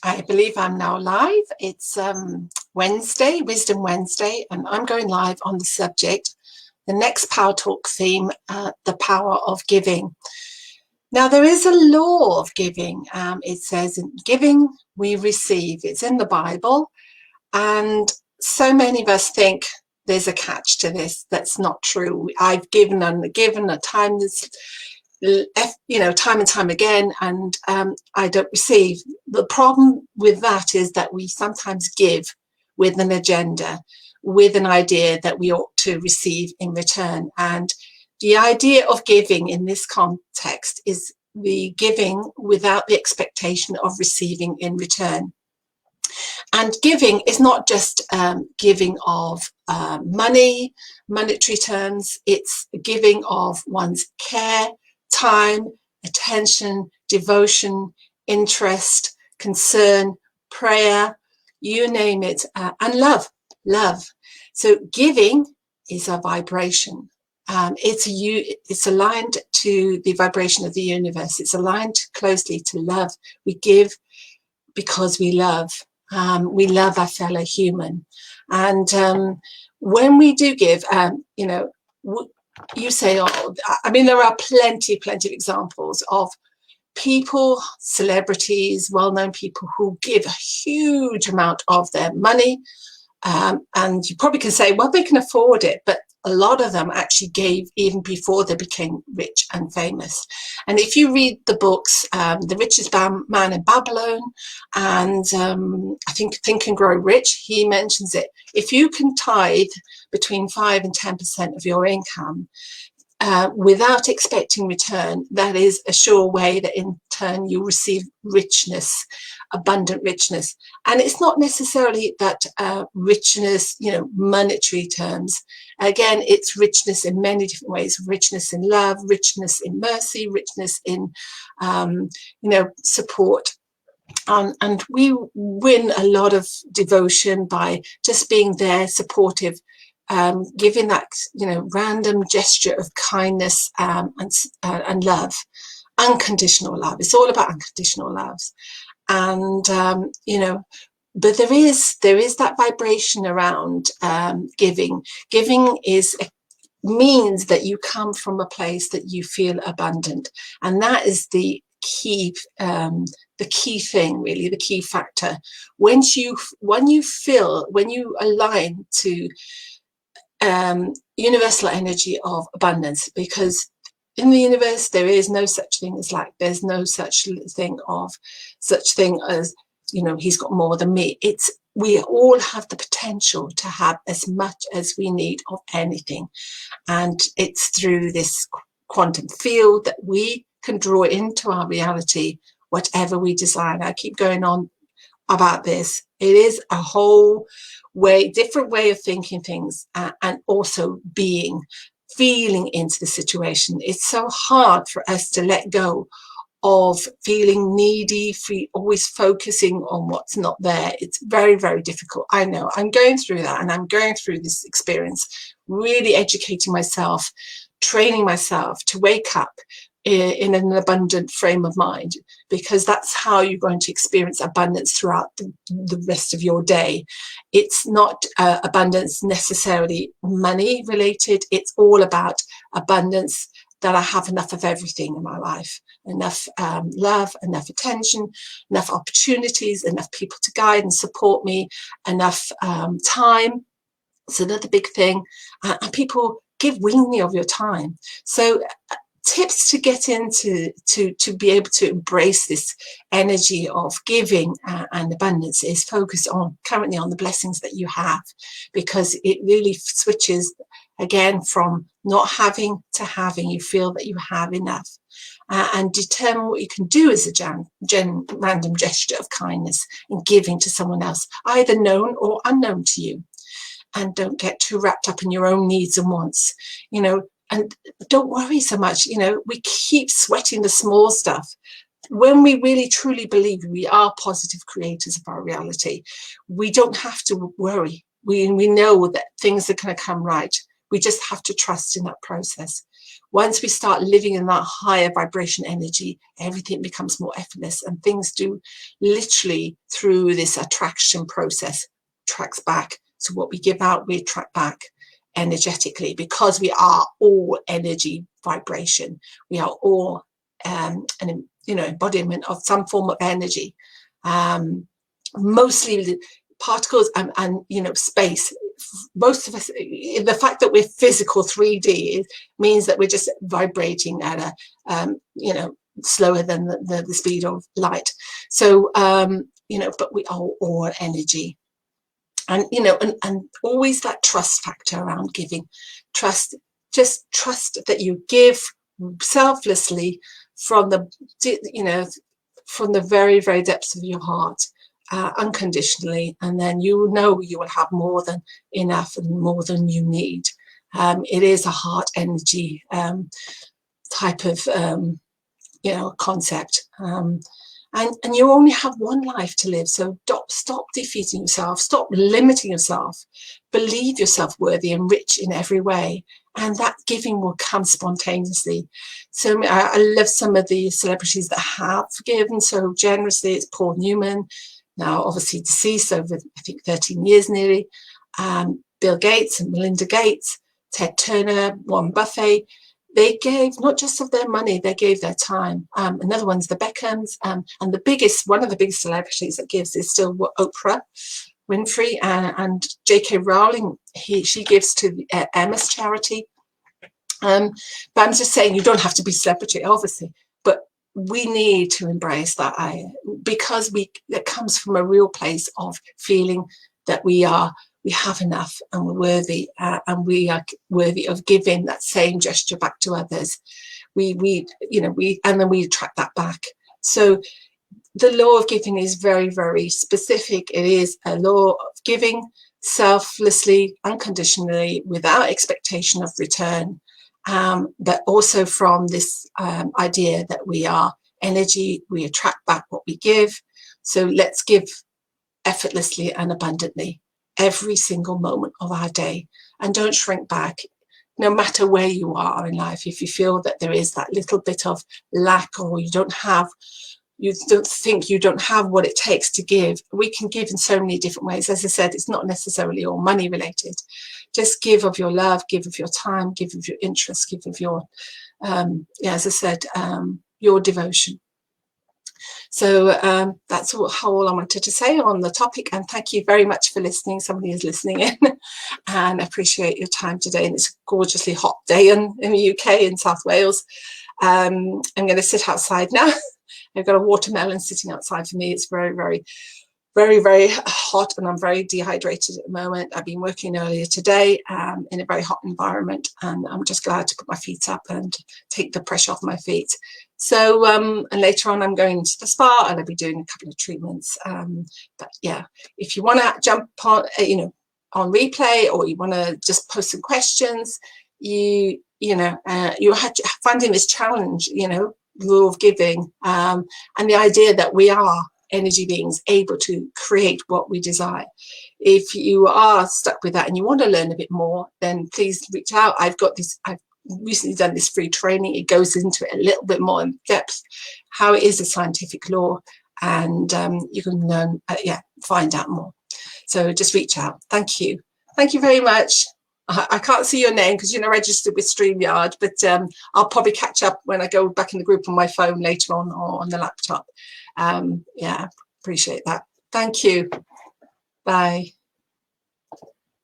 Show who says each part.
Speaker 1: I believe I'm now live. It's Wednesday, Wisdom Wednesday, and I'm going live on the subject, the next Power Talk theme, the power of giving. Now, there is a law of giving. It says, in giving, we receive. It's in the Bible, and so many of us think there's a catch to this. That's not true. I've given and given at times, time and time again, and I don't receive. The problem with that is that we sometimes give with an agenda, with an idea that we ought to receive in return. And the idea of giving in this context is the giving without the expectation of receiving in return. And giving is not just giving of money, monetary terms. It's giving of one's care, time, attention, devotion, interest, concern, prayer, you name it, and love. So giving is a vibration. It's aligned to the vibration of the universe. It's aligned closely to love. We give because we love. We love our fellow human. And when we do give, you say, oh, I mean, there are plenty of examples of people, celebrities, well-known people who give a huge amount of their money. And you probably can say, well, they can afford it, but a lot of them actually gave even before they became rich and famous. And if you read the books, The Richest Man in Babylon and I think and Grow Rich, he mentions it. If you can tithe between 5 and 10% of your income without expecting return, that is a sure way that in turn you receive richness, abundant richness. And it's not necessarily that richness, monetary terms. Again, it's richness in many different ways: richness in love, richness in mercy, richness in support. And we win a lot of devotion by just being there, supportive, giving that random gesture of kindness and love, unconditional love. It's all about unconditional love. And but there is that vibration around giving. Giving means that you come from a place that you feel abundant, and that is the key thing, really, the key factor. When you align to universal energy of abundance, because in the universe there is no such thing as lack. There's no such thing as he's got more than me. We all have the potential to have as much as we need of anything, and it's through this quantum field that we can draw into our reality whatever we desire. And I keep going on about this. It is a whole different way of thinking things, and also feeling into the situation. It's so hard for us to let go of feeling needy, always focusing on what's not there. It's very, very difficult. I know. I'm going through that, and I'm going through this experience, really educating myself, training myself to wake up in an abundant frame of mind, because that's how you're going to experience abundance throughout the rest of your day. It's not abundance necessarily money related. It's all about abundance, that I have enough of everything in my life, enough love, enough attention, enough opportunities, enough people to guide and support me, enough time. It's another big thing. And people give willingly of your time. So tips to get into to be able to embrace this energy of giving and abundance is focus currently on the blessings that you have, because it really switches again from not having to having. You feel that you have enough, and determine what you can do as a random gesture of kindness in giving to someone else, either known or unknown to you. And don't get too wrapped up in your own needs and wants, and don't worry so much. We keep sweating the small stuff. When we really truly believe we are positive creators of our reality, we don't have to worry. We know that things are going to come right. We just have to trust in that process. once we start living in that higher vibration energy, everything becomes more effortless, and things do literally, through this attraction process, tracks back. So what we give out, we attract back energetically, because we are all energy vibration. We are all an embodiment of some form of energy, mostly particles and space. Most of us, the fact that we're physical 3D means that we're just vibrating at a slower than the speed of light. So but we are all energy. And and always that trust factor around giving. Just trust that you give selflessly from the very, very depths of your heart, unconditionally, and then you will have more than enough and more than you need. It is a heart energy type of concept. And you only have one life to live, so stop defeating yourself, stop limiting yourself, believe yourself worthy and rich in every way, and that giving will come spontaneously. So I love some of the celebrities that have given so generously. It's Paul Newman, now obviously deceased over, I think, 13 years nearly, Bill Gates and Melinda Gates, Ted Turner, Warren Buffett. They gave not just of their money, they gave their time. Another one's the Beckhams, and one of the biggest celebrities that gives is still Oprah Winfrey, and J.K. Rowling. She gives to the Emma's charity. But I'm just saying, you don't have to be celebrity, obviously, but we need to embrace that, because it comes from a real place of feeling that we have enough, and we're worthy, and we are worthy of giving that same gesture back to others. And then we attract that back. So the law of giving is very, very specific. It is a law of giving selflessly, unconditionally, without expectation of return, but also from this idea that we are energy, we attract back what we give. So let's give effortlessly and abundantly every single moment of our day, and don't shrink back. No matter where you are in life, if you feel that there is that little bit of lack, or you don't think you don't have what it takes to give, we can give in so many different ways. As I said, it's not necessarily all money related. Just give of your love, give of your time, give of your interest, give of your as I said, your devotion. So that's all I wanted to say on the topic, and thank you very much for listening. Somebody is listening in, and I appreciate your time today. And it's a gorgeously hot day in the UK, in South Wales. I'm going to sit outside now. I've got a watermelon sitting outside for me. It's very, very, very, very hot, and I'm very dehydrated at the moment. I've been working earlier today in a very hot environment, and I'm just glad to put my feet up and take the pressure off my feet. So and later on I'm going to the spa, and I'll be doing a couple of treatments. But yeah, if you want to jump on on replay, or you want to just post some questions, you're finding this challenge, law of giving, and the idea that we are energy beings able to create what we desire. If you are stuck with that and you want to learn a bit more, then please reach out. I've recently done this free training. It goes into it a little bit more in depth, how it is a scientific law, and you can learn, find out more. So just reach out. Thank you very much. I can't see your name because you're not registered with StreamYard, but I'll probably catch up when I go back in the group on my phone later on, or on the laptop. Appreciate that. Thank you. Bye.